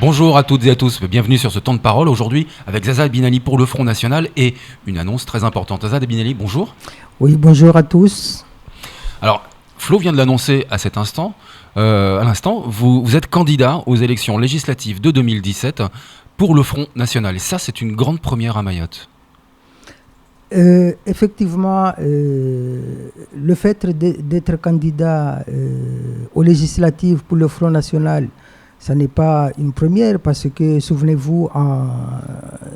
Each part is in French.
Bonjour à toutes et à tous, bienvenue sur ce temps de parole aujourd'hui avec Azad Binali pour le Front National et une annonce très importante. Azad Binali, bonjour. Oui, bonjour à tous. Alors, Flo vient de l'annoncer à cet instant. À l'instant, vous êtes candidat aux élections législatives de 2017 pour le Front National. Et ça, c'est une grande première à Mayotte. Effectivement, le fait d'être candidat aux législatives pour le Front National, ça n'est pas une première parce que, souvenez-vous, en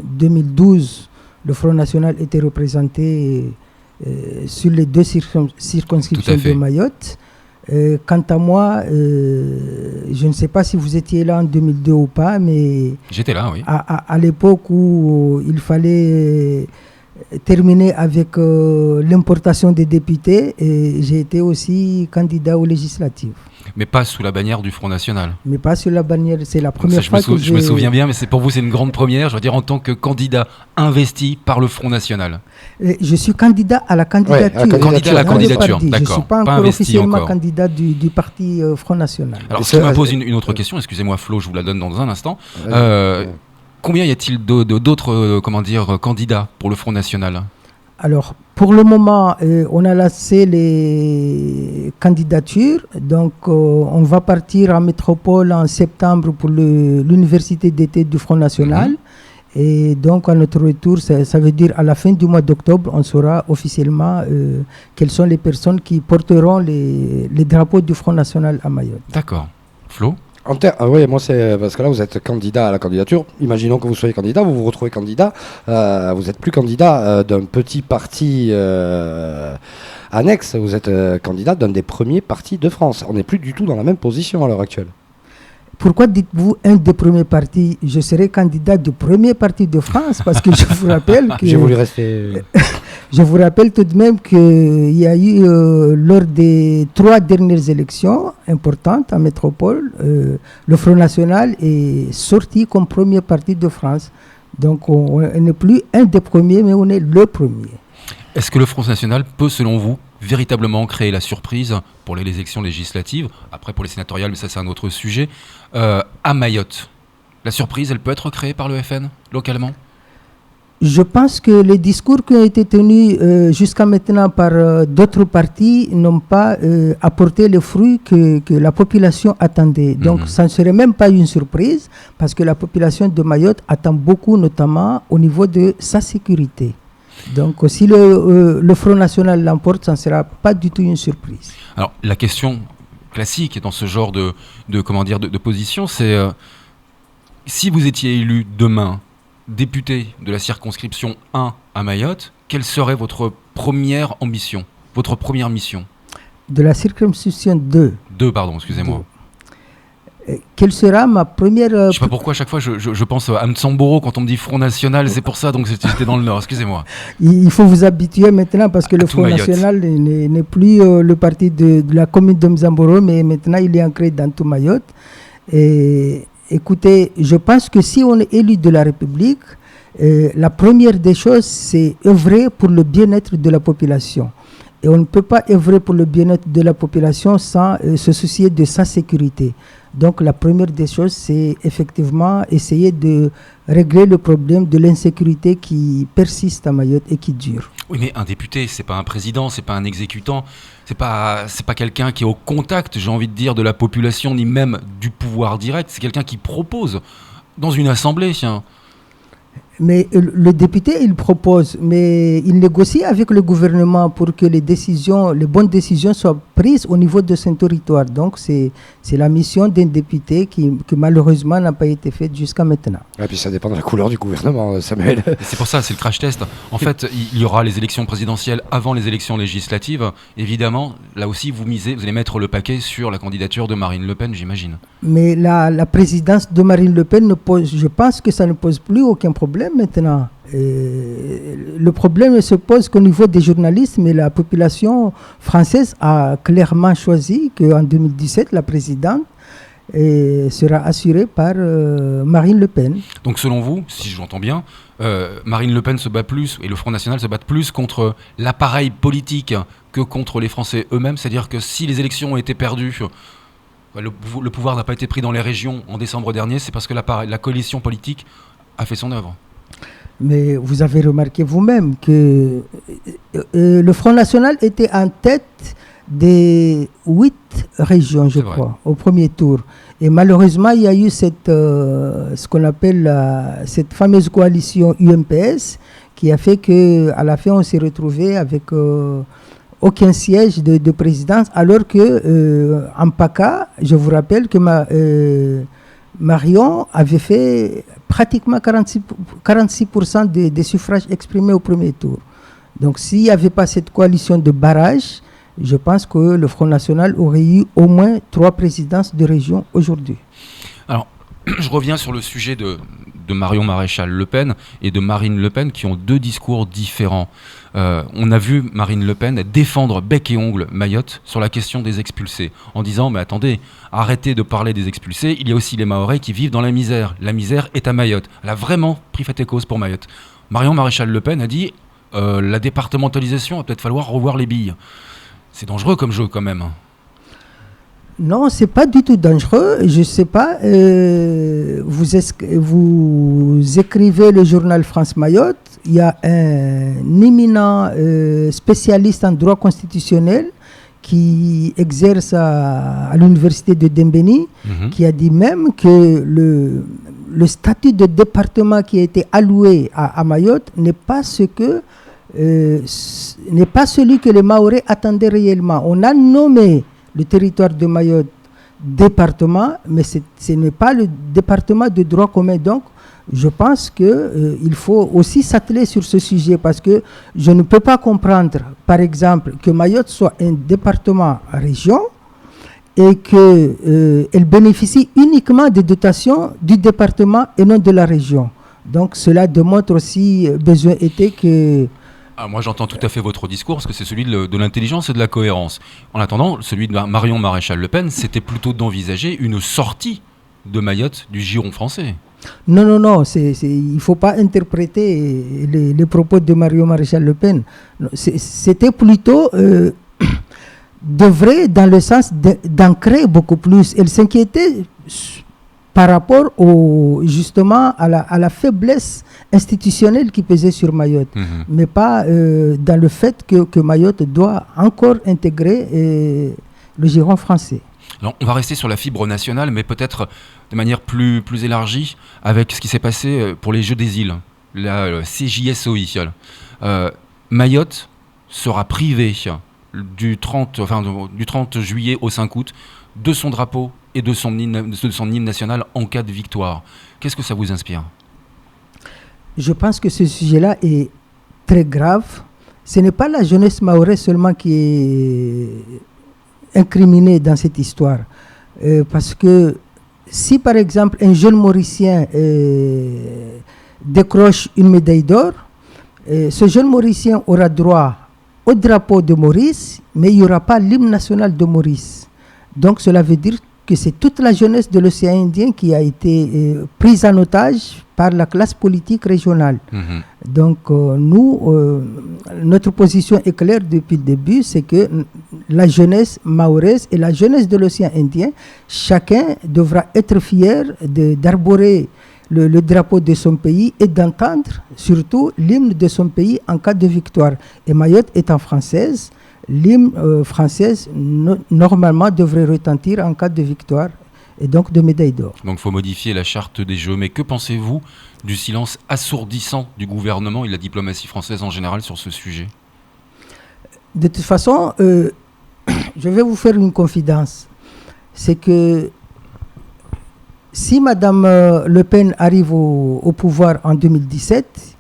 2012, le Front National était représenté sur les deux circonscriptions de Mayotte. Quant à moi, je ne sais pas si vous étiez là en 2002 ou pas, mais j'étais là, oui. À l'époque où il fallait terminer avec l'importation des députés, et j'ai été aussi candidat aux législatives. Mais pas sous la bannière du Front National. Mais pas sous la bannière, c'est la première fois que je me souviens bien, mais pour vous c'est une grande première, je veux dire en tant que candidat investi par le Front National. Je suis candidat à la candidature. Ouais, candidat à la candidature, d'accord. Je ne suis pas encore officiellement candidat du parti Front National. Alors ce qui m'impose une autre question, excusez-moi Flo, je vous la donne dans un instant. Combien y a-t-il d'autres candidats pour le Front National ? Alors, pour le moment, on a lancé les candidatures. Donc, on va partir en métropole en septembre pour l'université d'été du Front National. Et donc, à notre retour, ça veut dire à la fin du mois d'octobre, on saura officiellement quelles sont les personnes qui porteront les drapeaux du Front National à Mayotte. D'accord. Flo ? Oui, moi c'est parce que là vous êtes candidat à la candidature. Imaginons que vous soyez candidat, vous vous retrouvez candidat. Vous n'êtes plus candidat d'un petit parti annexe. Vous êtes candidat d'un des premiers partis de France. On n'est plus du tout dans la même position à l'heure actuelle. Pourquoi dites-vous un des premiers partis ? Je serai candidat du premier parti de France parce que je vous rappelle que... J'ai voulu rester... Je vous rappelle tout de même qu'il y a eu, lors des 3 dernières élections importantes en métropole, le Front National est sorti comme premier parti de France. Donc on n'est plus un des premiers, mais on est le premier. Est-ce que le Front National peut, selon vous, véritablement créer la surprise pour les élections législatives, après pour les sénatoriales, mais ça c'est un autre sujet, à Mayotte ? La surprise, elle peut être créée par le FN, localement ? Je pense que les discours qui ont été tenus jusqu'à maintenant par d'autres partis n'ont pas apporté les fruits que la population attendait. Donc ça ne serait même pas une surprise parce que la population de Mayotte attend beaucoup, notamment au niveau de sa sécurité. Donc si le Front National l'emporte, ça ne sera pas du tout une surprise. Alors la question classique dans ce genre de position, c'est si vous étiez élu demain député de la circonscription 1 à Mayotte, quelle serait votre première ambition, votre première mission ? De la circonscription 2. 2, pardon, excusez-moi. Quelle sera ma première... Je ne sais pas pourquoi à chaque fois je pense à Mtsamboro quand on me dit Front National, c'est pour ça, donc j'étais dans le Nord, excusez-moi. Il faut vous habituer maintenant parce que le Front National n'est plus le parti de la commune de Mtsamboro, mais maintenant il est ancré dans tout Mayotte. Et écoutez, je pense que si on est élu de la République, la première des choses, c'est œuvrer pour le bien-être de la population. Et on ne peut pas œuvrer pour le bien-être de la population sans se soucier de sa sécurité. Donc la première des choses, c'est effectivement essayer de régler le problème de l'insécurité qui persiste à Mayotte et qui dure. Oui, mais un député, c'est pas un président, c'est pas un exécutant, c'est pas quelqu'un qui est au contact, j'ai envie de dire, de la population, ni même du pouvoir direct. C'est quelqu'un qui propose dans une assemblée, tiens. Mais le député, il propose, mais il négocie avec le gouvernement pour que les bonnes décisions soient prises au niveau de son territoire. Donc, c'est la mission d'un député qui malheureusement n'a pas été faite jusqu'à maintenant. Et puis ça dépend de la couleur du gouvernement, Samuel. C'est pour ça, c'est le crash test. En fait, il y aura les élections présidentielles avant les élections législatives. Évidemment, là aussi, vous allez mettre le paquet sur la candidature de Marine Le Pen, j'imagine. Mais la présidence de Marine Le Pen, je pense que ça ne pose plus aucun problème maintenant. Le problème se pose qu'au niveau des journalistes, mais la population française a clairement choisi qu'en 2017, la présidente sera assurée par Marine Le Pen. Donc selon vous, si je l'entends bien, Marine Le Pen se bat plus, et le Front National se bat plus contre l'appareil politique que contre les Français eux-mêmes. C'est-à-dire que si les élections ont été perdues le pouvoir n'a pas été pris dans les régions en décembre dernier, c'est parce que la coalition politique a fait son œuvre. Mais vous avez remarqué vous-même que le Front National était en tête des 8 régions, je crois, au premier tour. Et malheureusement, il y a eu ce qu'on appelle cette fameuse coalition UMPS qui a fait qu'à la fin, on s'est retrouvé avec aucun siège de présidence, alors que en PACA, je vous rappelle que Marion avait fait pratiquement 46% des suffrages exprimés au premier tour. Donc s'il n'y avait pas cette coalition de barrage, je pense que le Front National aurait eu au moins 3 présidences de région aujourd'hui. Alors, je reviens sur le sujet de Marion Maréchal Le Pen et de Marine Le Pen qui ont 2 discours différents. On a vu Marine Le Pen défendre bec et ongle Mayotte sur la question des expulsés, en disant mais attendez, arrêtez de parler des expulsés, il y a aussi les Mahorais qui vivent dans la misère est à Mayotte. Elle a vraiment pris fait et cause pour Mayotte. Marion Maréchal Le Pen a dit la départementalisation, va peut-être falloir revoir les billes. C'est dangereux comme jeu quand même. Non, c'est pas du tout dangereux. Je sais pas. Vous écrivez le journal France Mayotte. Il y a un éminent spécialiste en droit constitutionnel qui exerce à l'université de Dembéni, qui a dit même que le statut de département qui a été alloué à Mayotte n'est pas celui que les Mahorais attendaient réellement. On a nommé le territoire de Mayotte département, mais ce n'est pas le département de droit commun. Donc, je pense qu'il faut aussi s'atteler sur ce sujet parce que je ne peux pas comprendre, par exemple, que Mayotte soit un département région et qu'elle bénéficie uniquement des dotations du département et non de la région. Donc, cela démontre aussi, besoin était que... moi, j'entends tout à fait votre discours, parce que c'est celui de l'intelligence et de la cohérence. En attendant, celui de Marion Maréchal Le Pen, c'était plutôt d'envisager une sortie de Mayotte du giron français. Non, il ne faut pas interpréter les propos de Marion Maréchal Le Pen. C'était plutôt d'œuvrer dans le sens d'ancrer beaucoup plus. Elle s'inquiétait par rapport justement à la faiblesse institutionnelle qui pesait sur Mayotte, mais pas dans le fait que Mayotte doit encore intégrer le giron français. Alors, on va rester sur la fibre nationale, mais peut-être de manière plus élargie, avec ce qui s'est passé pour les Jeux des îles, la CJSOI. Mayotte sera privée du 30 juillet au 5 août de son drapeau et de son hymne national en cas de victoire. Qu'est-ce que ça vous inspire ? Je pense que ce sujet-là est très grave. Ce n'est pas la jeunesse mahorais seulement qui est incriminée dans cette histoire. Parce que si par exemple un jeune Mauricien décroche une médaille d'or, ce jeune Mauricien aura droit au drapeau de Maurice, mais il n'y aura pas l'hymne national de Maurice. Donc cela veut dire que c'est toute la jeunesse de l'océan Indien qui a été prise en otage par la classe politique régionale. Donc notre position est claire depuis le début, c'est que la jeunesse mahoraise et la jeunesse de l'océan Indien, chacun devra être fier d'arborer le drapeau de son pays et d'entendre surtout l'hymne de son pays en cas de victoire. Et Mayotte étant française, l'hymne française normalement devrait retentir en cas de victoire et donc de médaille d'or. Donc il faut modifier la charte des Jeux. Mais que pensez-vous du silence assourdissant du gouvernement et de la diplomatie française en général sur ce sujet ? De toute façon, je vais vous faire une confidence. C'est que si Mme Le Pen arrive au pouvoir en 2017,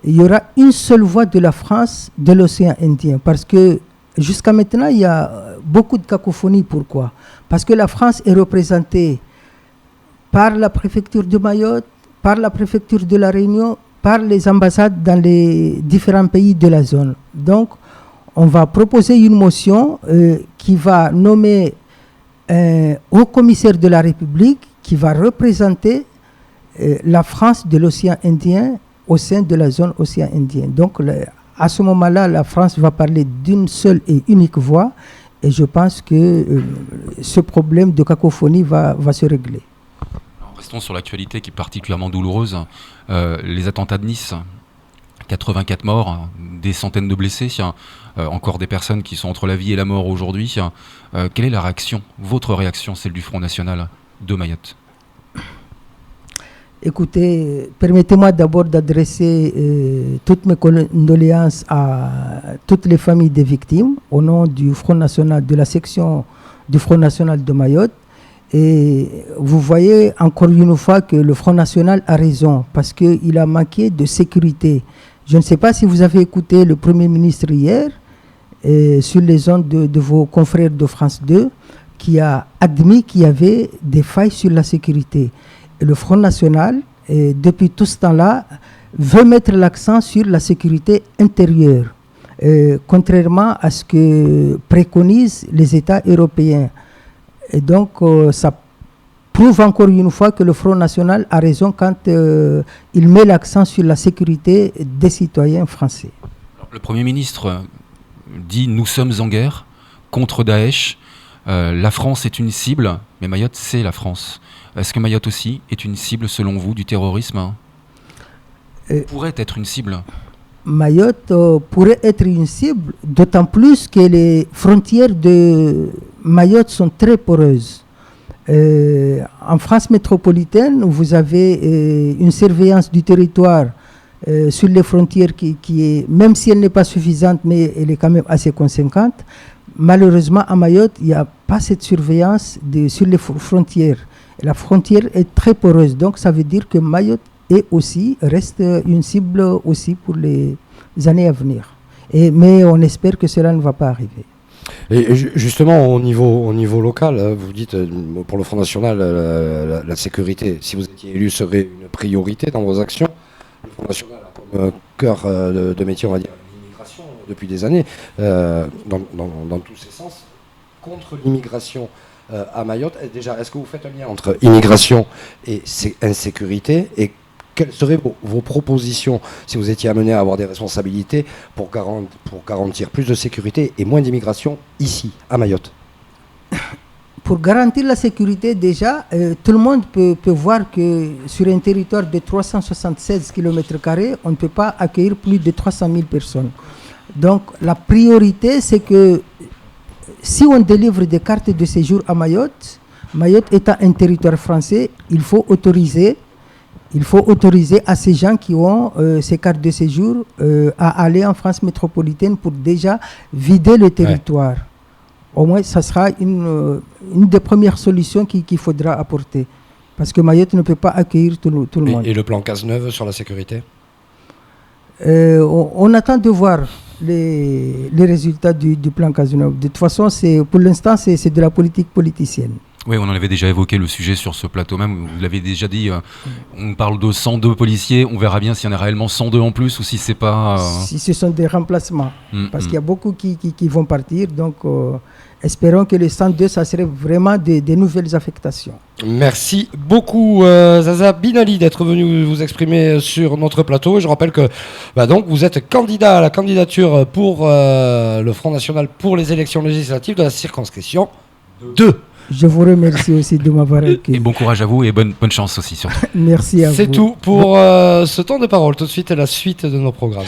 il y aura une seule voix de la France de l'océan Indien. Parce que jusqu'à maintenant, il y a beaucoup de cacophonie. Pourquoi ? Parce que la France est représentée par la préfecture de Mayotte, par la préfecture de La Réunion, par les ambassades dans les différents pays de la zone. Donc, on va proposer une motion qui va nommer un haut commissaire de la République qui va représenter la France de l'océan Indien au sein de la zone océan Indien. Donc, à ce moment-là, la France va parler d'une seule et unique voix Et je pense que ce problème de cacophonie va se régler. Alors, restons sur l'actualité qui est particulièrement douloureuse. Les attentats de Nice, 84 morts, des centaines de blessés, encore des personnes qui sont entre la vie et la mort aujourd'hui. Quelle est la réaction, votre réaction, celle du Front National de Mayotte? Écoutez, permettez-moi d'abord d'adresser toutes mes condoléances à toutes les familles des victimes au nom du Front National, de la section du Front National de Mayotte. Et vous voyez encore une fois que le Front National a raison parce qu'il a manqué de sécurité. Je ne sais pas si vous avez écouté le Premier ministre hier sur les ondes de vos confrères de France 2 qui a admis qu'il y avait des failles sur la sécurité. Et le Front National, depuis tout ce temps-là, veut mettre l'accent sur la sécurité intérieure, contrairement à ce que préconisent les États européens. Et donc, ça prouve encore une fois que le Front National a raison quand il met l'accent sur la sécurité des citoyens français. Alors, le Premier ministre dit « Nous sommes en guerre contre Daesh. La France est une cible, mais Mayotte, c'est la France. » Est-ce que Mayotte aussi est une cible, selon vous, du terrorisme pourrait être une cible? Mayotte pourrait être une cible, d'autant plus que les frontières de Mayotte sont très poreuses. En France métropolitaine, vous avez une surveillance du territoire sur les frontières qui est, même si elle n'est pas suffisante, mais elle est quand même assez conséquente. Malheureusement, à Mayotte, il n'y a pas cette surveillance sur les frontières. La frontière est très poreuse, donc ça veut dire que Mayotte reste une cible aussi pour les années à venir. Mais on espère que cela ne va pas arriver. Et justement, au niveau local, vous dites, pour le Front National, la sécurité, si vous étiez élu, serait une priorité dans vos actions. Le Front National a comme cœur de métier, on va dire, l'immigration depuis des années, dans tous ses sens, contre l'immigration à Mayotte. Et déjà, est-ce que vous faites un lien entre immigration et insécurité, et quelles seraient vos propositions si vous étiez amené à avoir des responsabilités pour garantir plus de sécurité et moins d'immigration ici, à Mayotte? Pour garantir la sécurité, déjà, tout le monde peut voir que sur un territoire de 376 km², on ne peut pas accueillir plus de 300 000 personnes. Donc, la priorité, c'est que si on délivre des cartes de séjour à Mayotte, Mayotte étant un territoire français, il faut autoriser à ces gens qui ont ces cartes de séjour à aller en France métropolitaine pour déjà vider le territoire. Ouais. Au moins, ça sera une des premières solutions qu'il faudra apporter. Parce que Mayotte ne peut pas accueillir tout le monde. Et le plan Cazeneuve sur la sécurité? On attend de voir les résultats du plan Cazeneuve. De toute façon, pour l'instant, c'est de la politique politicienne. Oui, on en avait déjà évoqué le sujet sur ce plateau même. Vous l'avez déjà dit, on parle de 102 policiers. On verra bien s'il y en a réellement 102 en plus ou si c'est pas... Si ce sont des remplacements. Parce qu'il y a beaucoup qui vont partir. Donc, espérons que les 102, ça serait vraiment des nouvelles affectations. Merci beaucoup, Zaza Binali, d'être venu vous exprimer sur notre plateau. Et je rappelle que donc, vous êtes candidat à la candidature pour le Front National pour les élections législatives de la circonscription 2. Je vous remercie aussi de m'avoir accueilli. Et bon courage à vous et bonne chance aussi surtout. Merci à vous. C'est tout pour ce temps de parole. Tout de suite, la suite de nos programmes.